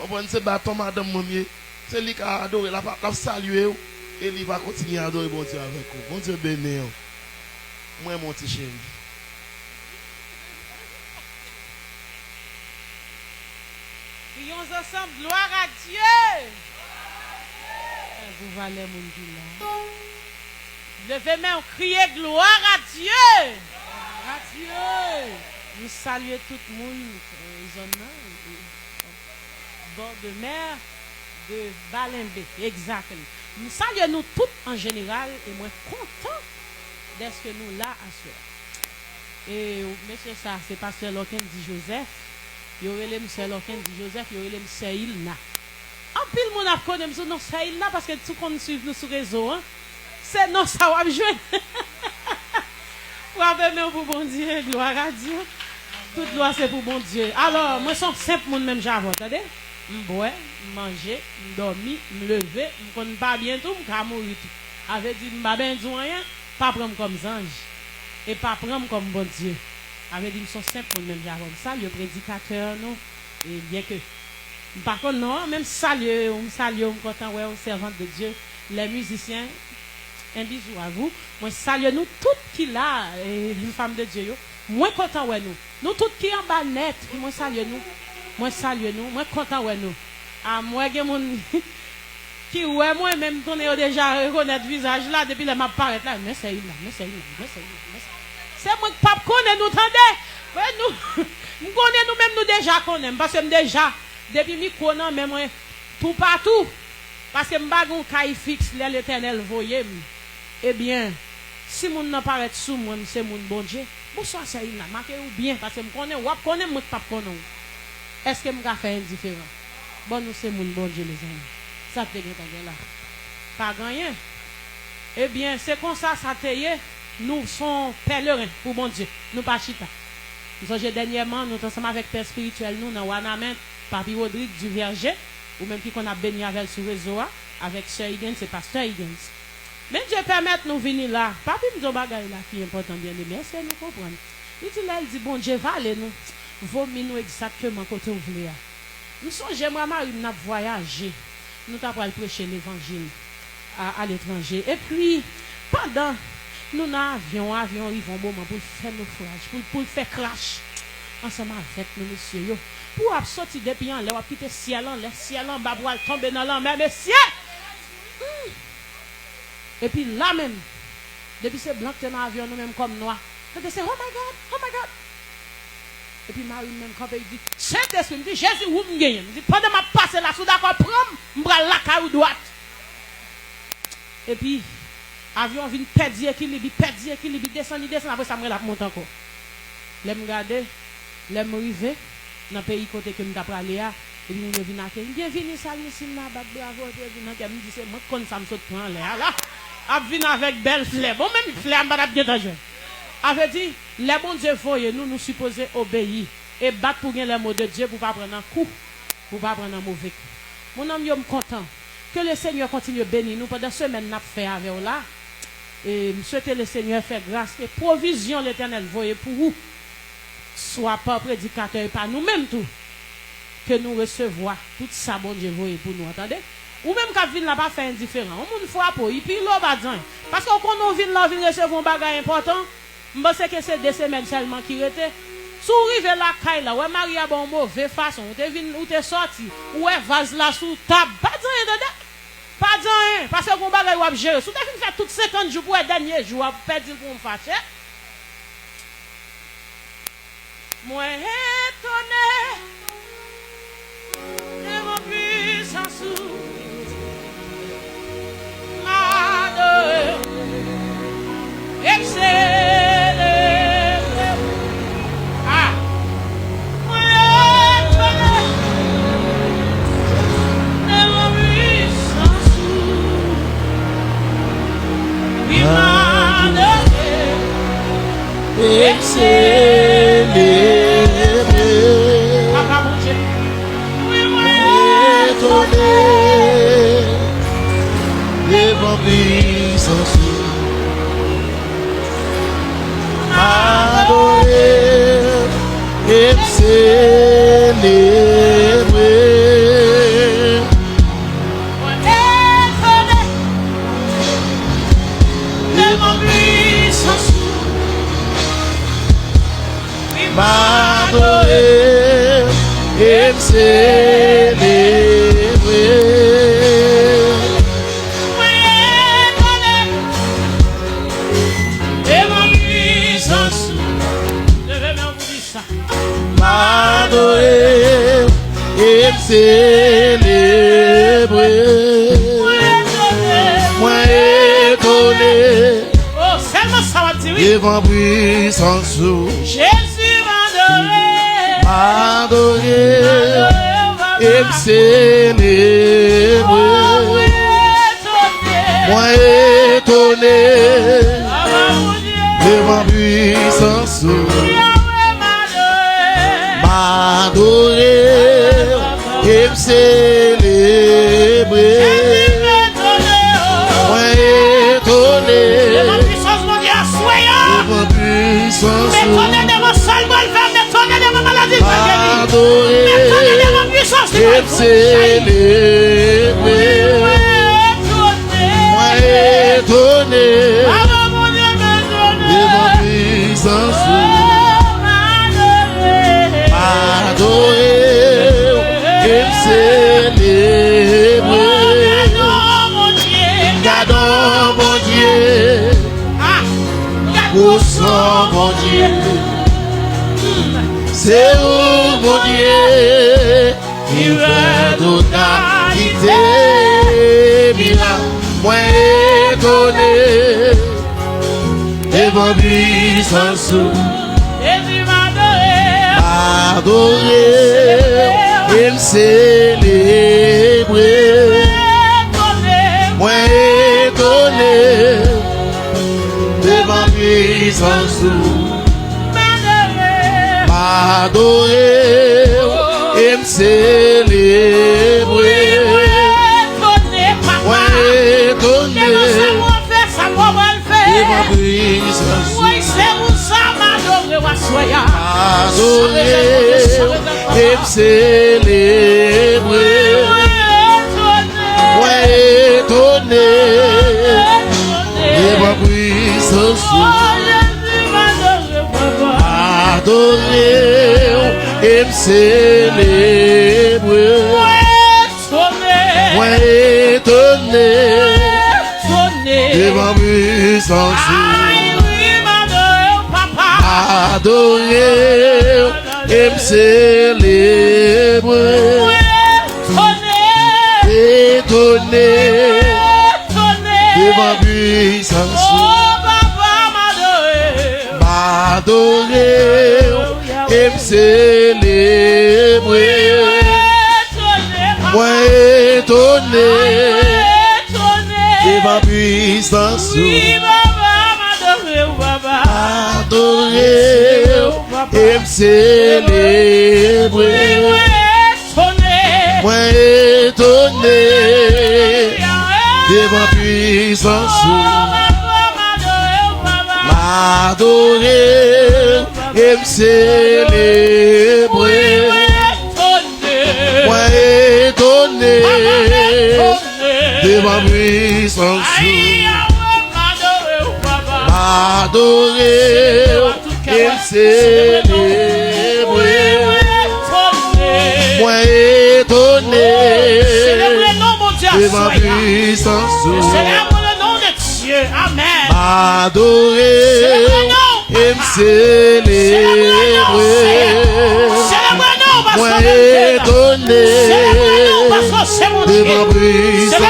On se bâton madame Momier. C'est lui qui a adoré, la salué et il va continuer à adorer bon Dieu avec vous. Bon Dieu béni. Moi mon petit chien. Prions ensemble, gloire à Dieu. Vous valez mon Dieu. Levez main, criez gloire à Dieu. Gloire à Dieu. Nous saluons tout le monde, zone bord de mer de Balembe. Exactement. Nous saluons nous toutes en général et moi content d'être que nous là à ce. Et monsieur ça, c'est pasteur Loken dit Joseph. Il y aurait les monsieur Loken dit Joseph, il y aurait les monsieur Ilna. En pile mon a connu monsieur non c'est Ilna parce que tout qu'on suit nous sur réseau hein. C'est non ça va jouer. Pour bon Dieu, gloire à Dieu. Toute gloire c'est pour bon Dieu. Alors, moi sont simple monde même j'avance, attendez. M'boire, manger, m'dormir, m'lever, m'conne pas bien tout, m'ka mourir tout. Avait dit m'pa ben dit rien, pas prendre comme ange et pas prendre comme bon Dieu. Avait dit sont simple monde même j'avance. Ça le prédicateur non et bien que par contre non, même saluer, on content ouais, servante de Dieu, les musiciens. Un bisou à vous. Moi salue nous toutes qui là une femme de Dieu. Moi content ouais nous. Nous toutes qui en bas net, moi salue nous. Moi salue nous, moi content ouais nous. Ah moi gen mon qui ouais moi même tourner déjà reconnaître visage là depuis la m'a paraître là, mais c'est là. C'est moi qui pas connaît nous tendez. Ouais nous nous connaît nous même nous déjà connaît parce que déjà depuis micro non même tout partout parce que m'ba gon caille fixe l'Éternel voyait. Eh bien, si mon n'a paraît sous moi, c'est mon bon Dieu. Bonsoir, c'est il là. Marquez ou bien, parce que je connais, ou connais, moi, pas connais. Est-ce que je vais faire indifférent? Bon, nous, c'est mon bon Dieu, les amis. Ça te gagne là. Pas gagné. Eh bien, c'est comme ça, ça te y est. Nous sommes pèlerins pour bon Dieu. Nous pas chita. Nous sommes dernièrement, nous sommes ensemble avec Père spirituel, nous, dans Wanamen, Papi Rodrigue du Verger, ou même qui qu'on a béni avec sur réseau, avec Sœur Higgins, c'est Pasteur Higgins. Mais Dieu permet nous venir là. Papi me dit bagay là qui est important bien aimé. Est-ce que nous comprenons? Il dit là, il dit bon Dieu va aller nous. Vomi nous exactement côté où vous voulez. Nous sommes j'aimerais Marie n'a voyager. Nous t'avons prêcher l'évangile à l'étranger. Et puis pendant nous avions ils vont moment pour faire naufrage, pour faire crash ensemble avec nous monsieur yo. Pour sortir depuis en l'air, quitter ciel en bas pour tomber dans la mer monsieur. Et puis là même, depuis ces blancs qui sont dans l'avion, nous même comme noirs, quand c'est oh my God. Et puis Marie même quand il dit, Saint-Esprit, il dit Jésus, où me gagne? Il dit pendant ma passe là, sous d'accord, prends, m'bral la caille droite. Et puis, avion vient perdre équilibre, descend, après ça me la monte encore. Les me regarder, les me river dans le pays côté que nous t'apprends aller et puis nous venons à bienvenue salmissime là, bravo, bienvenue à me dit c'est moi comme ça me saute prend là. A venir avec belle fleur. Bon même fleur m'pa bien dangereux. Avait dit les bon Dieu voyez nous supposons obéir et battre pour gagner les mots de Dieu pour pas prendre un coup, pour pas prendre un mauvais coup. Mon homme yo me content que le Seigneur continue bénir nous pendant semaine n'a fait avec là et me souhaiter le Seigneur faire grâce et provision l'Éternel voyez pour vous. Soit pas prédicateur et pas nous-mêmes tout que nous recevons tout ça bon Dieu voyez pour nous attendez ou même quand vient là pas faire indifférent on monde fois pour et puis là pas dire parce qu'on on vient là vient recevoir un bagage important je pense que c'est 2 semaines seulement qui était sous rive la caille là ouais Maria bon mauvaise façon ou t'es venu ou t'es sorti ouais vase là sous table pas dire pas dire parce que on bagage ou gérer sous t'es venu faire tout 50 jours pour le dernier jour perdre pour me fâcher. Moi étonné de mon puissance adoré excellent ah moi étonné de mon puissance il m'a adoré excellent. Adorer et célébrer m'adorer et me célébrer. Moi étonné, Oh, seulement ça va dire oui. devant puissance, Jésus m'adorer. m'adorer et me Oh, célébrer. oui, étonné. Moi étonné, Ah, mon Dieu. devant puissance, Yahweh m'adorer. m'adorer et me célébrer. Jésus m'étonné. Moi étonné, Devant puissance, mon Dieu, soyons. devant puissance, M'étonner devant seul mal faire, m'étonner devant maladie. m'adorer M'étonner devant puissance. et me célébrer. Moi étonné, devant puissance, m'adorer et me célébrer. Gardons mon Dieu, où sont mon Dieu? C'est où mon Dieu? Il veut toute qualité. Miracle, moi étonné, devant puissance, adorer et me célébrer. Moi étonné, devant puissance, adorer et me célébrer. Moi étonné, devant puissance, adorer et me célébrer. Moi étonné, devant puissance, adorer et me célébrer. Moi étonné, devant puissance, adorer et me célébrer. Étonné, devant puissance, m'adorer et me célébrer. Moi étonné, devant puissance, adorer et me célébrer. Moi étonné, devant puissance, m'adorer et me célébrer. Moi étonné, devant puissance, m'adorer et me célébrer. Moi étonné, devant puissance, Célèbre le nom de Dieu. Amen. m'adorer et me célébrer. Moi étonné, devant puissance,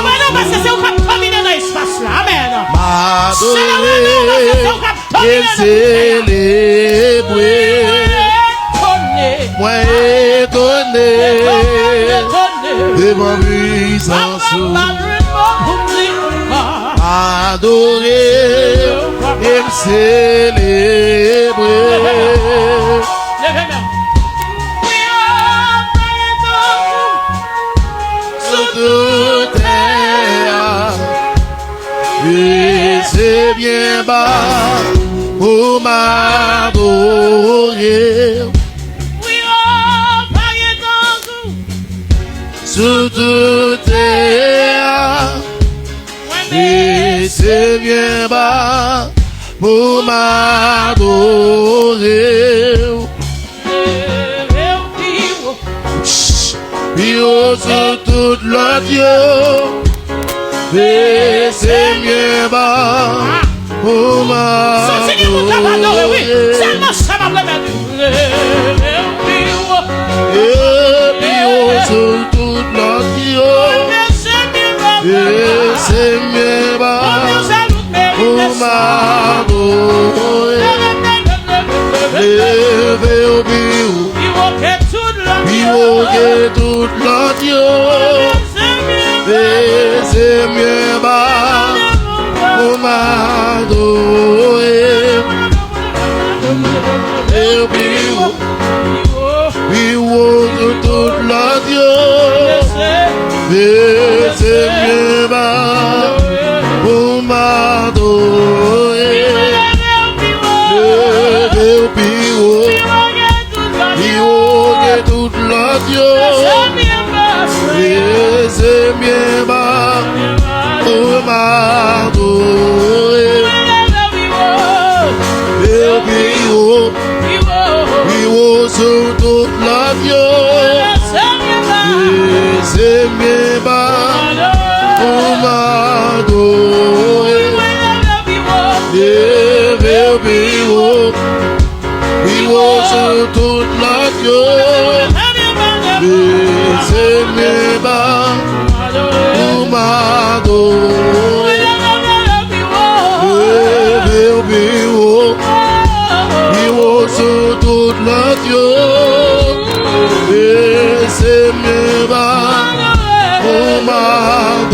m'adorer et me célébrer. Moi étonné, devant puissance, adorer et me célébrer. Sur toute terre, et c'est bien bas pour m'adorer. Sur toute terre, et c'est bien bas pour m'adorer. Plus haut sur toute l'autre, et c'est mieux bas pour ma oui. Seulement ça va me mettre. Plus haut sur toute l'autre, et c'est mieux bas pour ma levez au bureau, puis au toute l'autre, et c'est mieux bas pour m'adorer. Et au bureau, puis au toute l'autre, et c'est mieux bas pour m'adorer. Toute la Dieu, et c'est bien bas pour m'adorer. Et puis haut sur toute la Dieu, et c'est bien bas pour m'adorer. Et puis haut sur toute la Dieu, et c'est mes bas pour m'adorer. Sur toute la Dieu, et c'est mes bas pour m'adorer.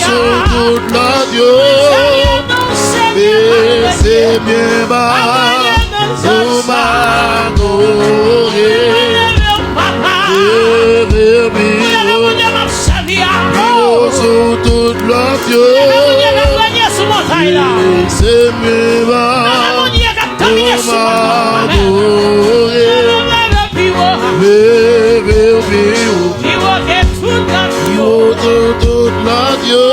Sur toute la Dieu, et c'est bien bas pour m'adorer. Sur toute la Dieu, et c'est bien bas pour m'adorer. Toute la Dieu,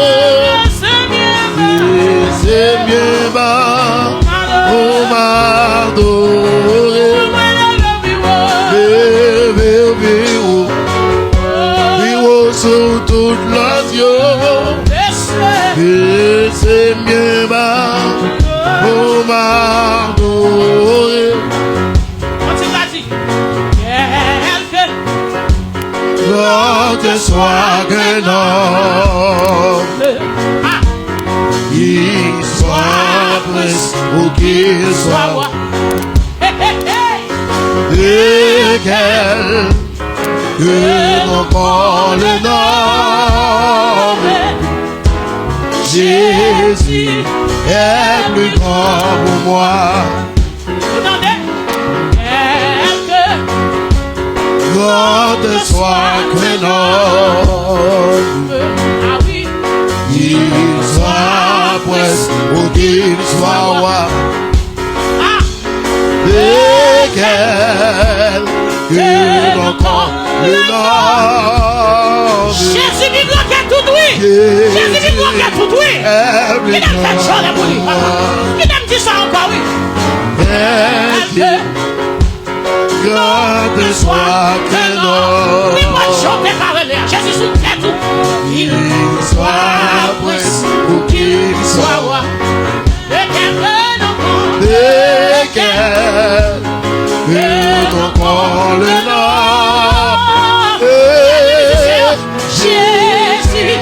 c'est bien bas pour m'adorer. Sur toute la Dieu, et c'est bien bas pour m'adorer. Que soit qu'un homme, qu'il soit prince ou qu'il soit roi, et quel que l'on le nomme, Jésus est plus grand pour moi. God soit qu'un homme, qu'il soit prince ou qu'il soit roi, lesquels que l'on le nomme. Jésus dit qu'il a tout oui. Jésus dit qu'il a tout oui. Il a fait ça pour lui. Il aime dire ça encore oui. God soit qu'un homme, il va chanter par l'air. Jésus sous tout. Qu'il soit prince ou qu'il soit roi, lesquels que l'on le nomme. Jésus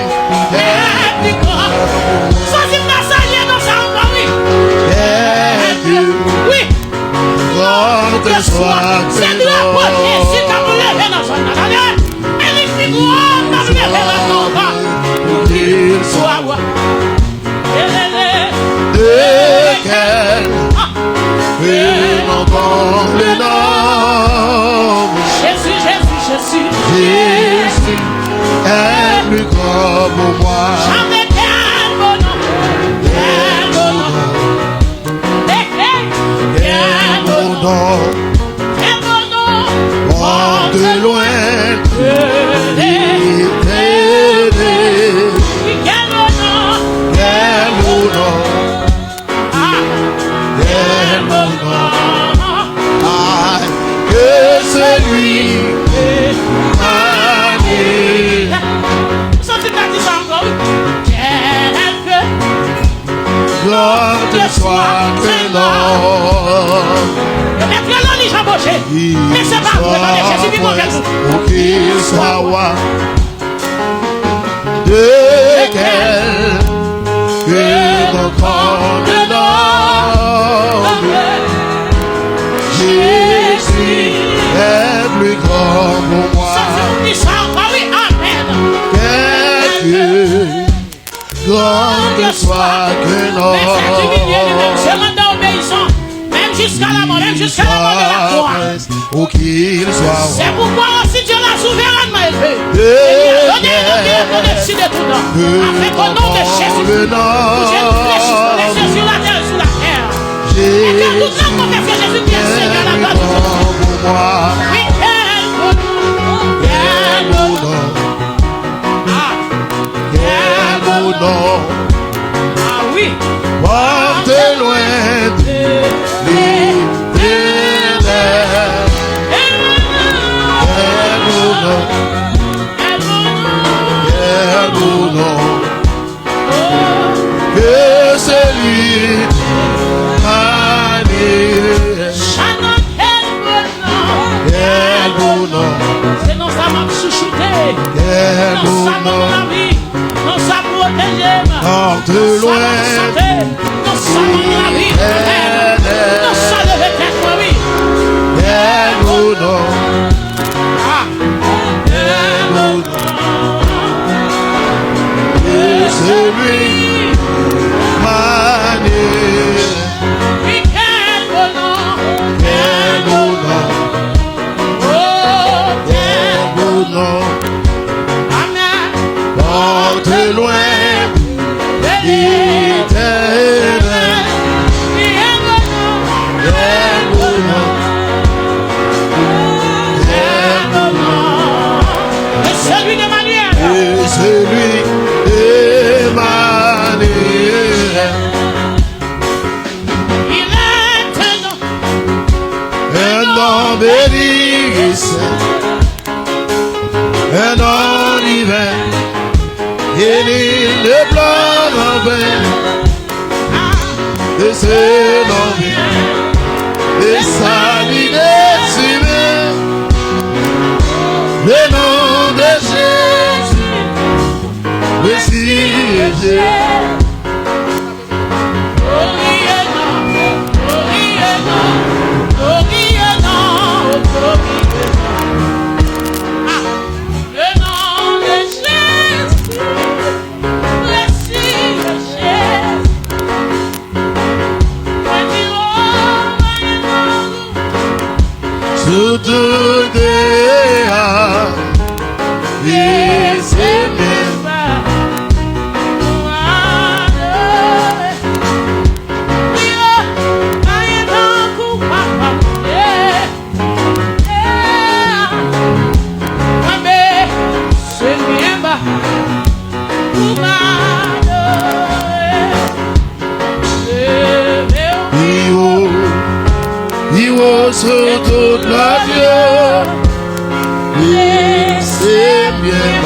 est plus grand. Sans il n'a ça dans sa oui. Oui. God soit c'est de la première si tu as levé dans son année. Elle est plus grande dans le levé dans son bas. qu'il soit roi. lesquels que l'on le nomme. Jésus, Jésus, Jésus. Jésus est plus grand pour moi. Jamais quel bon nom. Quel bon nom. Quel bon nom. Quel bon nom. Oh, de loin. Quel bon nom. Quel bon nom. Quel bon nom. Mais c'est pas vrai, Jésus vit avec nous. Pour qu'il soit roi de quelque contenance. Jésus est plus grand pour moi. Quelque grande soit que l'homme. Jusqu'à la mort, même jusqu'à la mort de la croix. Pour qu'il soit. C'est pourquoi aussi Dieu l'a souverainement élevé. Il a donné de tout temps. Avec au nom de Jésus. Pour Jésus sur la terre et sous la terre. Et que tout le monde confesse que Jésus qui est Seigneur la gloire de Dieu. Oui, quel bon nom. Quel bon nom. Ah oui. Porte loin de l'éternel. Quel bon nom. Quel bon nom. Que celui m'a dit. Quel bon nom. C'est dans sa main chouchoutée. Quel Dans bon sa main nom. la vie. Dans sa protégée. Porte loin. Dans sa main la vie. Dans sa levée tête, oui. Quel bon nom. Quel bon nom. Que celui m'a dit. Oui, quel bon nom. Quel bon nom. Oh, Quel bon nom. Amen. Porte loin l'éternel. Quel bon nom. Quel bon nom. Et celui d'Emmanuel. Et celui d'Emmanuel. Il est Un nom bénissant. Un nom divin. Et l'île de blanc en vain. De ce nom vient. De sa liberté. Le nom de Jésus. Messie Jésus. Sous tout dehors, et c'est même sur toute la Dieu, et c'est bien.